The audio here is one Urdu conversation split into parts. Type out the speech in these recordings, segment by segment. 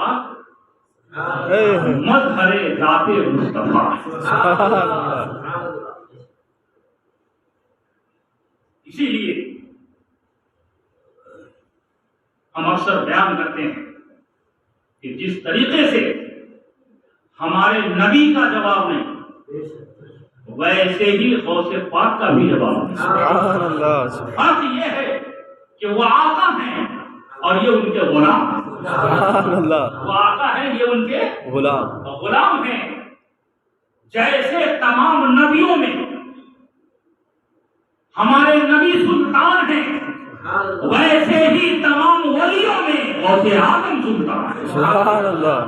پاک مظہر ذات مصطفیٰ. اسی لیے ہم اکثر بیان کرتے ہیں کہ جس طریقے سے ہمارے نبی کا جواب نہیں ویسے ہی غوث پاک کا بھی جواب نہیں. فرق یہ ہے کہ وہ آقا ہیں اور یہ ان کے غلام ہیں. وہ آقا ہیں، یہ ان کے غلام ہیں. جیسے تمام نبیوں میں ہمارے نبی سلطان ہیں، ویسے ہی تمام ولیوں میں غوث اعظم سلطان ہے. سبحان اللہ.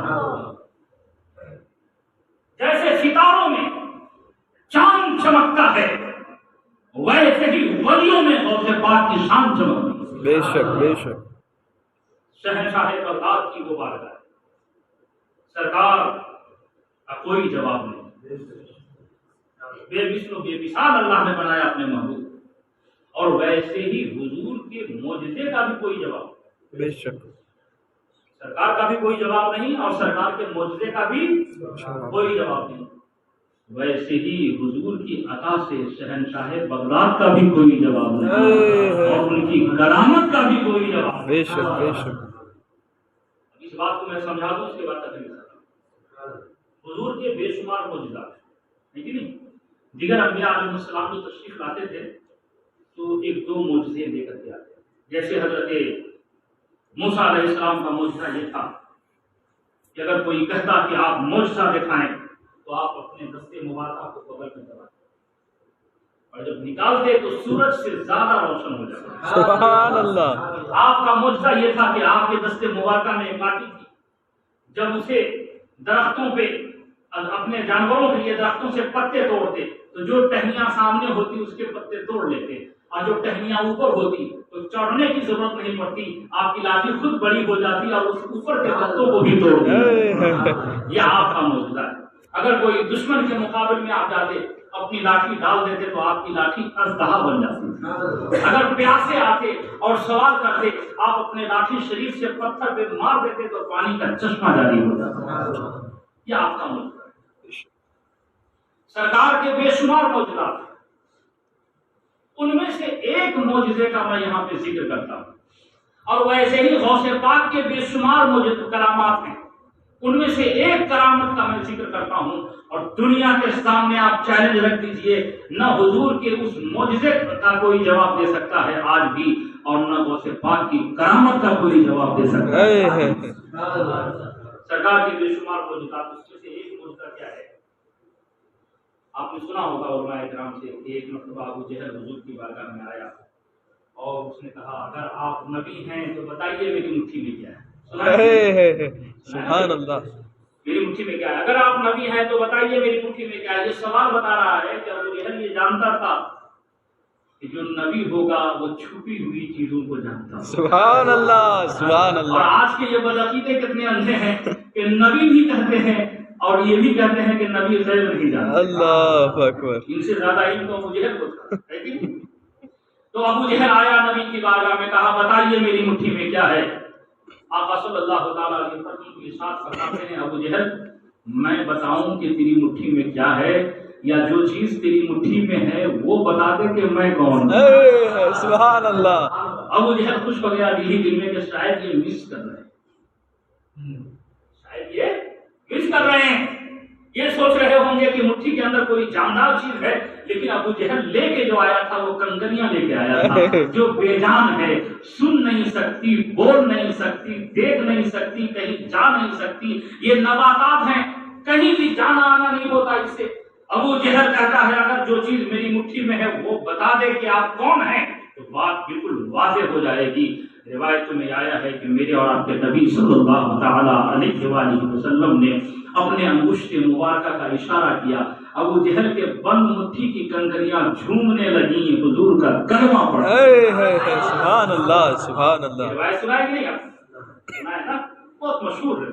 جیسے ستاروں میں چاند چمکتا ہے، ویسے ہی ولیوں میں غوث پاک کی شان چمکتی ہے. بے شک بے شک. شہنشاہ بغداد کی وہ بارگاہ، سرکار کا کوئی جواب نہیں. بے مثل و بے مثال اللہ نے بنایا اپنے محبوب، اور ویسے ہی حضور کے معجزے کا بھی کوئی جواب. بے شک. سرکار کا بھی کوئی جواب نہیں اور سرکار کے معجزے کا بھی کوئی جواب نہیں. ویسے ہی حضور کی عطا سے شہنشاہ بغداد کا بھی کوئی جواب نہیں اور ان کی کرامت کا بھی کوئی جواب. بے شک بے شک. اس بات کو میں سمجھا دوں، اس کے بعد تک حضور کے بے شمار معجزات ہیں کہ نہیں. دیگر انبیاء علیہ السلام جو تشریف لاتے تھے تو ایک دو معجزے لے کر کے آتے. جیسے حضرت موسیٰ علیہ السلام کا معجزہ یہ تھا کہ اگر کوئی کہتا کہ آپ معجزہ دکھائیں تو آپ اپنے دستے مبارکہ کو قبر میں دباتے اور جب نکالتے تو سورج سے زیادہ روشن ہو جاتا. سبحان اللہ. آپ کا معجزہ یہ تھا کہ آپ کے دستے مبارکہ میں ایک کاٹی تھی، جب اسے درختوں پہ اپنے جانوروں کے لیے درختوں سے پتے توڑتے تو جو ٹہنیاں سامنے ہوتی اس کے پتے توڑ لیتے اور جو ٹہنیاں اوپر ہوتی تو چڑھنے کی ضرورت نہیں پڑتی، آپ کی لاٹھی خود بڑی ہو جاتی اور اس اوپر کے پتوں کو بھی توڑ دیتی. یہ آپ کا معجزہ ہے. اگر کوئی دشمن کے مقابل میں آپ جاتے اپنی لاٹھی ڈال دیتے تو آپ کی لاٹھی اژدہا بن جاتی. اگر پیاسے آتے اور سوال کرتے آپ اپنے لاٹھی شریف سے پتھر پہ مار دیتے تو پانی کا چشمہ جاری ہو جاتا. یہ آپ کا معجزہ ہے. سرکار کے بے شمار معجزات، ان میں سے ایک معجزے کا میں یہاں پہ ذکر کرتا ہوں، اور ویسے ہی غوث پاک کے بے شمار کرامات ہیں. ان میں سے ایک کرامت کا میں ذکر کرتا ہوں اور دنیا کے سامنے آپ چیلنج رکھ دیجئے، نہ حضور کے اس معجزے کا کوئی جواب دے سکتا ہے آج بھی اور نہ غوث پاک کی کرامت کا کوئی جواب دے سکتا ہے. سرکار کے بے شمار معجزات، اس میں سے ایک معجزہ کیا ہے؟ آپ نے سنا ہوگا علماء کرام سے کہ ایک مرتبہ ابو جہل حضور کی بارگاہ میں آیا اور اس نے کہا اگر آپ نبی ہیں تو بتائیے میری مٹھی میں کیا ہے. سبحان اللہ. میری مٹھی میں کیا ہے؟ اگر آپ نبی ہیں تو بتائیے میری مٹھی میں کیا ہے. یہ سوال بتا رہا ہے کہ ابو جہل یہ جانتا تھا کہ جو نبی ہوگا وہ چھپی ہوئی چیزوں کو جانتا ہے. سبحان اللہ سبحان اللہ. اور آج کے یہ بدعقیدے کتنے اندھے ہیں کہ نبی بھی کہتے ہیں اور یہ بھی کہتے ہیں کہ نبی غیب نہیں جانتا. اللہ اکبر. ان سے زیادہ علم تو ابو جہل کو تھا. تو ابو جہل آیا نبی کی بارگاہ میں، کہا بتائیے میری مٹھی میں کیا ہے. آقا صلی اللہ تعالیٰ علیہ وسلم کی ارشاد فرماتے ہیں ابو جہل میں بتاؤں کہ تیری مٹھی میں کیا ہے یا جو چیز تیری مٹھی میں ہے وہ بتا دے کہ میں کون ہوں. سبحان اللہ. ابو جہل خوش ہو گیا دلی دل میں کہ شاید یہ مس کر رہے ہیں، شاید یہ مس کر رہے ہیں. یہ سوچ رہے ہوں گے کہ مٹھی کے اندر کوئی جاندار چیز ہے، لیکن ابو جہل لے کے جو آیا تھا وہ کنکریاں لے کے آیا تھا جو بے جان ہے، سن نہیں سکتی، بول نہیں سکتی، دیکھ نہیں سکتی، کہیں جا نہیں سکتی. یہ نباتات ہیں، کہیں بھی جانا آنا نہیں ہوتا اس سے. ابو جہل کہتا ہے اگر جو چیز میری مٹھی میں ہے وہ بتا دے کہ آپ کون ہیں تو بات بالکل واضح ہو جائے گی. روایت میں آیا ہے کہ میرے اور آپ کے نبی صلی اللہ تعالی علیہ وآلہ وسلم نے اپنے انگشت مبارکہ کا اشارہ کیا، ابو جہل کے بند مٹھی کی کنکریاں جھومنے لگیں، حضور کا کلمہ پڑھا. سبحان اللہ سبحان اللہ. روایت سنا ہے کہ نہیں؟ آپ سنا ہے نا، بہت مشہور ہے.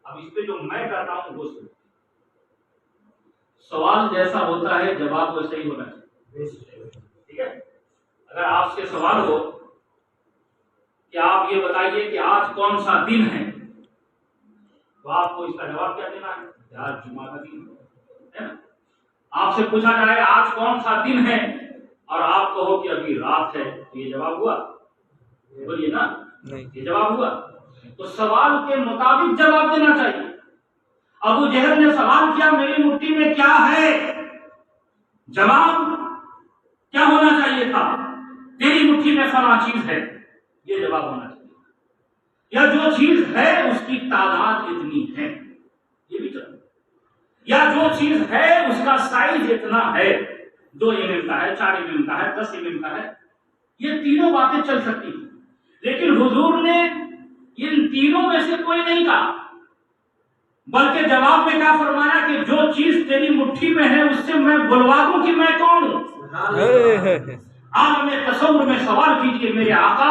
اب اس پہ جو میں کہتا ہوں وہ سن. سوال جیسا ہوتا ہے جواب ویسا ہی ہونا چاہیے. ٹھیک ہے؟ اگر آپ سے سوال ہو کہ آپ یہ بتائیے کہ آج کون سا دن ہے تو آپ کو اس کا جواب کیا دینا ہے؟ آج جمعہ کا دن ہے نا، آپ سے پوچھا جائے آج کون سا دن ہے اور آپ کہو کہ ابھی رات ہے، تو یہ جواب ہوا؟ بولیے نا، یہ جواب ہوا؟ تو سوال کے مطابق جواب دینا چاہیے۔ ابو جہل نے سوال کیا میری مٹھی میں کیا ہے، جواب کیا ہونا چاہیے تھا؟ تیری مٹھی میں فلاں چیز ہے، یہ جواب ہونا چاہیے، یا جو چیز ہے اس کی تعداد اتنی ہے، یہ بھی چاہیے، یا جو چیز ہے اس کا سائز اتنا ہے، 2 mm کا ہے، 4 mm کا ہے، 10 mm کا ہے، یہ تینوں باتیں چل سکتی ہیں۔ لیکن حضور نے ان تینوں میں سے کوئی نہیں کہا، بلکہ جواب میں کیا فرمایا کہ جو چیز تیری مٹھی میں ہے اس سے میں بلوا دوں کہ میں کون ہوں۔ عالم تصور میں سوال کیجئے میرے آقا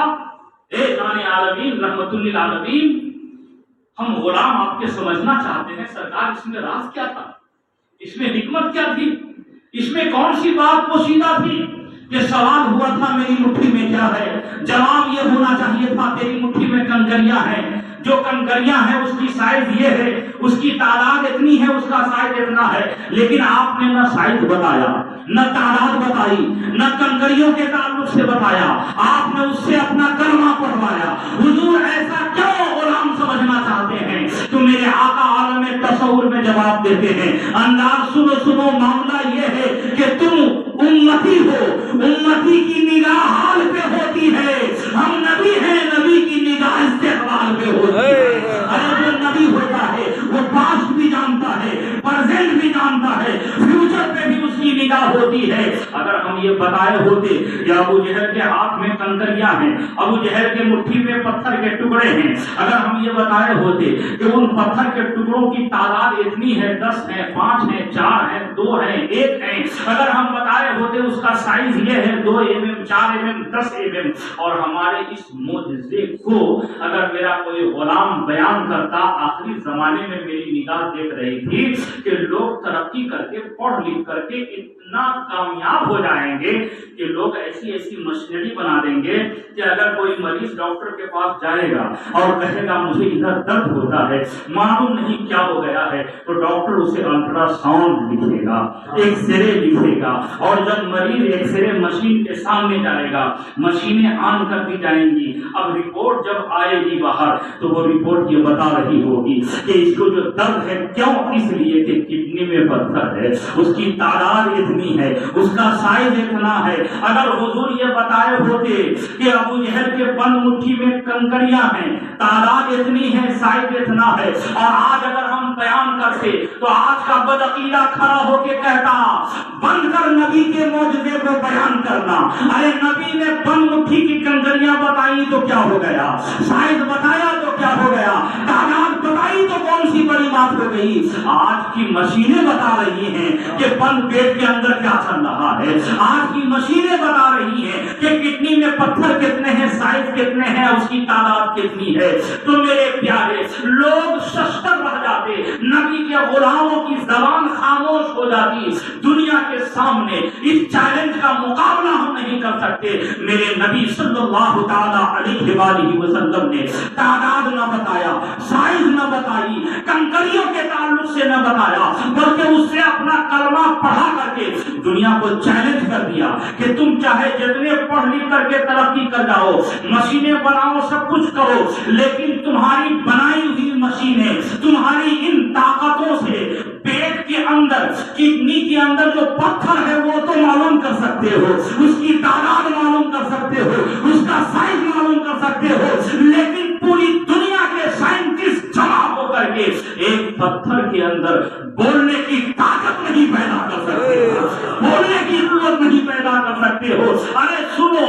اے جان عالمین رحمت للعالمین، ہم غلام آپ کے سمجھنا چاہتے ہیں سرکار اس میں راز کیا تھا، اس میں حکمت کیا تھی، اس میں کون سی بات پوشیدہ تھی کہ سوال ہوا تھا میری مٹھی میں کیا ہے، جواب یہ ہونا چاہیے تھا تیری مٹھی میں کنکریاں ہیں، جو کنکریاں ہیں اس کی سائز یہ ہے، اس کی تعداد اتنی ہے، اس کا سائز اتنا ہے، لیکن آپ نے نہ سائز بتایا، نہ تعداد بتائی، نہ کنکریوں کے تعلق سے بتایا، آپ نے اس سے اپنا کلمہ پڑھوایا۔ حضور ایسا کیوں غلام سمجھنا چاہتے ہیں؟ تو میرے آقا عالم تصور میں جواب دیتے ہیں، انداز سنو معاملہ یہ ہے کہ تم امتی ہو، امتی کی نگاہ حال پہ ہوتی ہے، ہم نبی ہیں، نبی کی نگاہ استقبال پہ ہوتی ہے۔ جو نبی ہوتا ہے وہ پاسٹ بھی جانتا ہے، پریزنٹ بھی جانتا ہے، فیوچر پہ بھی اس کی نگاہ ہوتی ہے۔ اگر ہم یہ بتائے ہوتے کہ ابو جہل کے ہاتھ میں کنکریاں ہیں، ابو جہل کے مٹھی میں پتھر کے ٹکڑے ہیں، اگر ہم یہ بتائے ہوتے کہ ان پتھر کے ٹکڑوں کی تعداد اتنی ہے، 10 ہے، 5 ہے، 4 ہے، 2 ہے، 1 ہے، اگر ہم بتائے ہوتے اس کا سائز یہ ہے 2 mm، 4 mm، 10 mm، اور ہمارے اس معجزے کو اگر میرا کوئی غلام بیان کرتا، آخری زمانے میں میری نگاہ دیکھ رہی تھی کہ لوگ ترقی کر کے پڑھ لکھ کر کے اتنا کامیاب ہو جائیں گے کہ لوگ ایسی ایسی مشینری بنا دیں گے کہ اگر کوئی مریض ڈاکٹر کے پاس جائے گا اور کہے گا مجھے ادھر درد ہوتا ہے، معلوم نہیں کیا ہو گیا ہے، تو ڈاکٹر اسے الٹرا ساؤنڈ لکھے گا، ایکس رے لکھے گا، اور جب مریض ایکس رے مشین کے سامنے جائے گا، مشینیں آن کر دی جائیں گی، اب رپورٹ جب آئے گی باہر تو وہ رپورٹ یہ بتا رہی ہوگی کہ اس کو جو درد ہے کیوں، اس لیے کہ کڈنی میں پتھر ہے، اس کی تعداد اتنی ہے، اس کا سائز اتنا ہے۔ اگر حضور یہ بتائے ہوتے کہ ابو جہل کے بند مٹھی میں کنکریاں ہیں، تعداد اتنی ہے، سائز اتنا ہے، اور آج اگر ہم بیان کرتے تو آج کا بدعقیدہ کھڑا ہو کے کہتا بند کر نبی کے معجزے کو بیان کرنا، ارے نبی نے بند مٹھی کی کنکریاں بتائی تو کیا ہو گیا، سائز بتایا تو کیا ہو گیا، تعداد بتائی تو کون سی بڑی بات ہو گئی۔ آج کی مشینیں بتا رہی ہیں کہ بند پیٹ کے اندر کیا چل رہا ہے، آج کی مشینیں بتا رہی ہیں کہ کڈنی میں پتھر کتنے ہیں، سائز کتنے ہیں، اس کی تعداد کتنی ہے۔ تو میرے پیارے لوگ ششتر رہ جاتے، نبی کے غلاموں کی زبان خاموش ہو جاتی، دنیا کے سامنے اس چیلنج کا مقابلہ ہم نہیں کر سکتے۔ میرے نبی صلی اللہ تعالی علیہ وآلہ وسلم نے تعداد نہ بتایا، سائز نہ بتائی، کنکریوں کے تعلق سے نہ بتایا، بلکہ اس سے اپنا کلمہ پڑھا کر کے دنیا کو چیلنج کر دیا کہ تم چاہے جتنے پڑھ لکھ کر کے ترقی کر جاؤ، مشینیں بناؤ، سب کچھ کرو، لیکن تمہاری بنائی ہوئی مشینیں تمہاری ان طاقتوں سے پیٹ کے اندر، کڈنی کے اندر جو پتھر ہے وہ تو معلوم کر سکتے ہو، اس کی تعداد معلوم کر سکتے ہو، اس کا سائز معلوم کر سکتے ہو، لیکن پوری دنیا کے سائنٹسٹ جمع ہو کر کے ایک پتھر کے اندر بولنے کی طاقت نہیں پیدا کر سکتے ہو، بولنے کی قوت نہیں پیدا کر سکتے ہو۔ ارے سنو،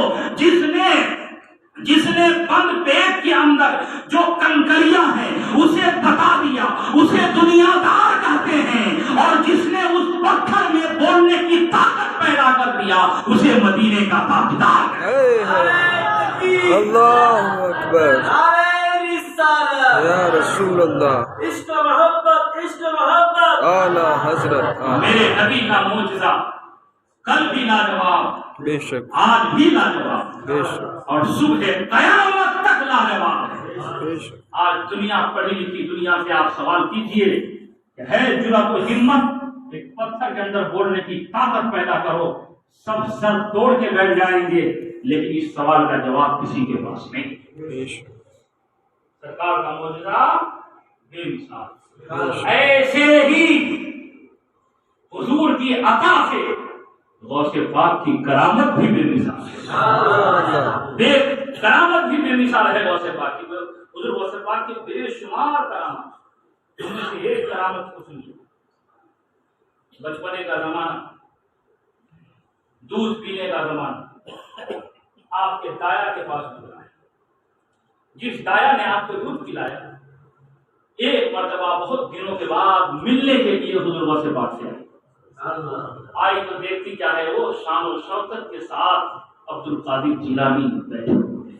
جس نے بند پیٹ کے اندر جو کنکریاں ہیں اسے بتا دیا، اسے دنیا دار کہتے ہیں، اور جس نے اس پتھر میں بولنے کی طاقت پیدا کر دیا اسے مدینے کا تاجدار کہتے ہیں۔ اللہ اکبر، یا رسول اللہ، عشق محبت، عشق محبت، اعلی حضرت، میرے نبی کا معجزہ کل بھی لاجواب، بے شک، آج بھی لاجواب، بے شک، اور صبح قیامت تک لاجواب ہے۔ بے شک آج دنیا پڑھی لکھی دنیا سے آپ سوال کیجئے کہ ہے جرأت و ہمت ایک پتھر کے اندر بولنے کی طاقت پیدا کرو، سب سر توڑ کے بیٹھ جائیں گے، لیکن اس سوال کا جواب کسی کے پاس نہیں۔ بے شک سرکار کا معجزہ بے مثال، ایسے ہی حضور کی عطا سے غوث پاک کی کرامت بھی بے مثال ہے، کرامت بھی بے مثال ہے غوث پاک کی۔ حضور غوث پاک کی بے شمار کرامت، ان میں سے ایک کرامت کو سنیے۔ بچپنے کا زمانہ، دودھ پینے کا زمانہ، آپ کے دایا کے پاس گزرا ہے۔ جس دایا نے آپ کو دودھ پلایا، ایک مرتبہ بہت دنوں کے بعد ملنے کے لیے حضور غوث پاک سے آئی تو دیکھتی کیا ہے، وہ شان و شوکت کے ساتھ عبد القادر جیلانی بیٹھے ہوئے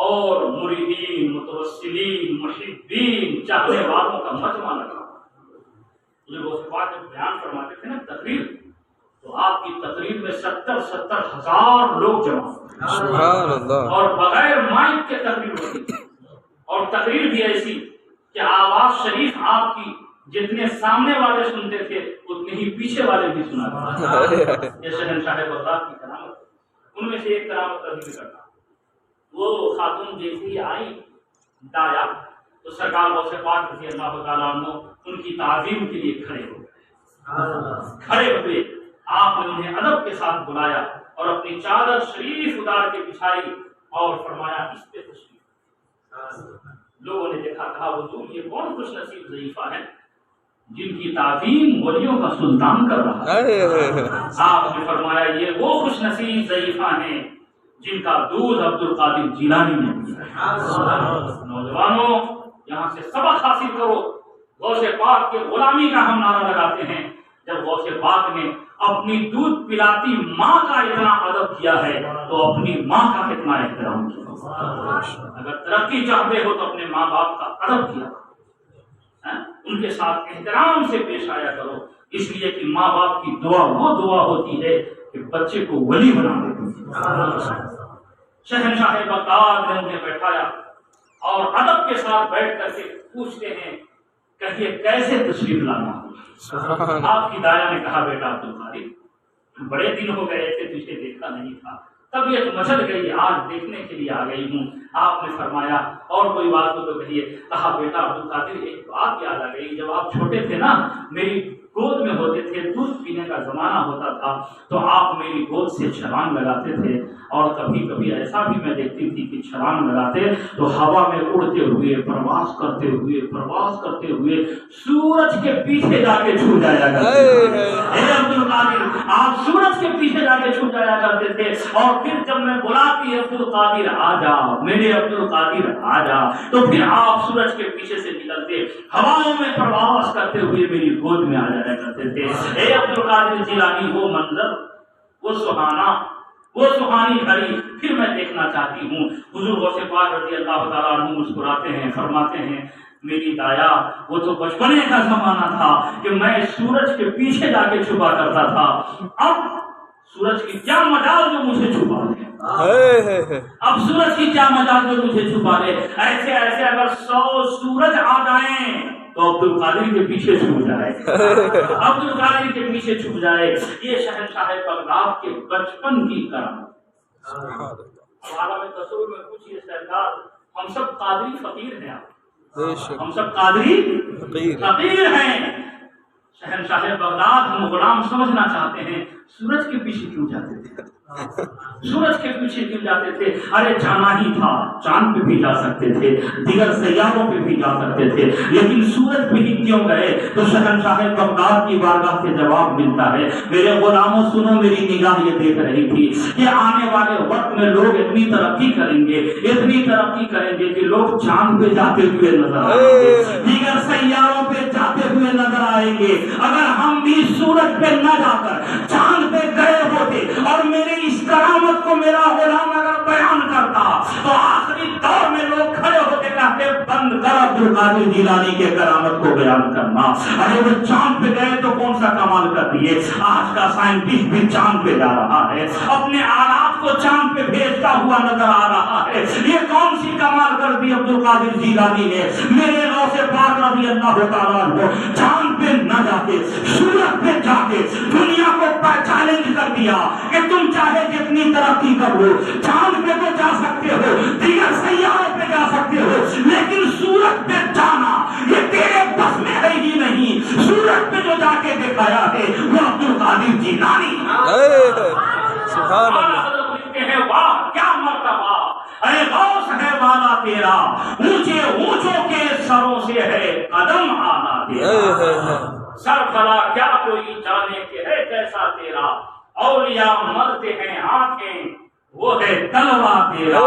اور مریدین، متوسلین، محبین، چاہنے والوں کا مجمع لگا۔ حضور غوث پاک جب بیان فرماتے تھے نا تقریر، تو آپ کی تقریر میں 70 ہزار لوگ جمع سبحان اللہ، اور بغیر مائک کے تقریر ہوتی تھی، اور تقریر بھی ایسی کہ آواز شریف آپ کی جتنے سامنے والے سنتے تھے اتنے ہی پیچھے والے بھی سنا کرتے۔ یہ شہنشاہ بغداد کی کرامت، ان میں سے ایک کرامت کا ذکر کرتا۔ وہ خاتون جیسی آئی دایا تو سرکار غوث پاک رضی اللہ تعالیٰ عنہ ان کی تعظیم کے لیے کھڑے ہو گئے۔ کھڑے ہوئے آپ نے انہیں ادب کے ساتھ بلایا اور اپنی چادر شریف اتار کے بچھائی اور فرمایا اس پہ تشریف۔ لوگوں نے دیکھا، کہا حضور یہ کون خوش نصیب ضعیفہ ہے جن کی تعظیم ولیوں کا سلطان کر رہا ہے۔ آپ نے فرمایا یہ وہ خوش نصیب ضعیفہ ہیں جن کا دودھ عبد القادر جیلانی نے پیا۔ نوجوانوں یہاں سے سبق حاصل کرو۔ غوث پاک کے غلامی کا ہم نعرہ لگاتے ہیں، جب غوث پاک نے اپنی دودھ پلاتی ماں کا اتنا ادب کیا ہے تو اپنی ماں کا کتنا احترام کیا۔ اگر ترقی چاہتے ہو تو اپنے ماں باپ کا ادب کیا، ان کے ساتھ احترام سے پیش آیا کرو، اس لیے کہ ماں باپ کی دعا وہ دعا ہوتی ہے کہ بچے کو ولی بنا دیتی ہے۔ شہنشاہ بغداد نے انہیں بیٹھایا اور ادب کے ساتھ بیٹھ کر کے پوچھتے ہیں کہیے کیسے تشریف لانا ہو؟ آپ کی دایا نے کہا بیٹا عبد القادر بڑے دن ہو گئے تھے تجھے دیکھا نہیں تھا، طبیعت مچل گئی، آج دیکھنے کے لیے آ گئی ہوں۔ آپ نے فرمایا اور کوئی بات ہو تو کہیے۔ کہا بیٹا عبد القادر ایک بات یاد آ گئی، جب آپ چھوٹے تھے نا میری گود میں ہوتے تھے، دودھ پینے کا زمانہ ہوتا تھا تو آپ میری گود سے چھلانگ لگاتے تھے، اور کبھی کبھی ایسا بھی میں دیکھتی تھی کہ چھلانگ لگاتے تو ہوا میں اڑتے ہوئے پرواز کرتے ہوئے سورج کے پیچھے جا کے چھو جایا کرتے تھے۔ عبد القادر آپ سورج کے پیچھے جا کے چھو جایا کرتے تھے، اور پھر جب میں بلاتی عبد القادر آ جا، میرے عبد القادر آ جا، تو پھر آپ سورج کے پیچھے سے نکلتے ہواؤں میں پرواز کرتے ہوئے میری گود میں آ جایا کرتے تھے۔ اے عبد القادر جیلانی وہ منظر، وہ سہانی گھڑی پھر میں دیکھنا چاہتی ہوں۔ حضور غوث پاک رضی اللہ تعالیٰ عنہ مسکراتے ہیں، فرماتے ہیں میری دایا وہ تو بچپنے کا زمانہ تھا کہ میں سورج کے پیچھے جا کے چھپا کرتا تھا، اب سورج کی کیا مجال جو مجھے چھپا لے، اب سورج کی کیا مجال جو مجھے چھپا لے۔ ایسے اگر 100 سورج آ جائیں تو عبد القادر کے پیچھے چھپ جائے، عبد القادر کے پیچھے چھپ جائے۔ یہ شہنشاہ بغداد کے بچپن کی کرامت۔ عالم تصور میں پوچھیے سرکار، ہم سب قادری فقیر ہیں، ہم سب قادری فقیر ہیں۔ شہنشاہ بغداد ہم غلام سمجھنا چاہتے ہیں، سورج کے پیچھے کیوں جاتے تھے؟ سورج کے پیچھے کیوں جاتے تھے؟ ارے جانا ہی تھا، چاند پہ بھی جا سکتے تھے، دیگر سیاروں پہ بھی جا سکتے تھے، لیکن سورج پہ ہی کیوں گئے؟ تو شہنشاہ بغداد کی بارگاہ سے جواب ملتا ہے، میرے غلاموں سنو، میری نگاہ یہ دیکھ رہی تھی کہ آنے والے وقت میں لوگ اتنی ترقی کریں گے کہ لوگ چاند پہ جاتے ہوئے نظر آئیں گے، دیگر سیاروں پہ جاتے ہوئے نظر آئیں گے۔ اگر ہم بھی سورج پہ نہ جا کر چاند پہ گئے ہوتے اور میرے اس کرامت کو میرا غلام اگر بیان کرتا تو آخری دور میں لوگ کھڑے ہوتے کہتے بند کر عبد القادر جیلانی کے کرامت کو بیان کرنا. ارے وہ چاند پہ گئے تو کون سا کمال کر دیے. آج کا سائنٹسٹ بھی چاند پہ جا رہا ہے, اپنے آلات کو چاند پہ بھیجتا ہوا نظر آ رہا ہے. یہ کون سی کمال کر دی عبد القادر جیلانی نے. میرے غوث پاک رضی اللہ تعالیٰ عنہ چاند پہ نہ جا کے سورج پہ جا کے دنیا کو چیلنج کر دیا کہ تم چاہے جتنی ترقی کر لو, چاند پہ تو جا سکتے ہو, دیگر سیاروں پہ جا سکتے ہو, لیکن سورج پہ جانا یہ تیرے بس میں ہے ہی نہیں. سورج پہ جو جا کے دکھایا ہے وہ عبد القادر جیلانی. سبحان اللہ. واہ کیا مرتبہ, اے غوث ہے والا تیرا, اونچے اونچوں کے سروں سے ہے قدم آنا تیرا. سر بھلا کیا کوئی جانے کہ ہے کیسا تیرا, اولیاء مرتے ہیں آنکھیں وہ ہے تلوا تیرا.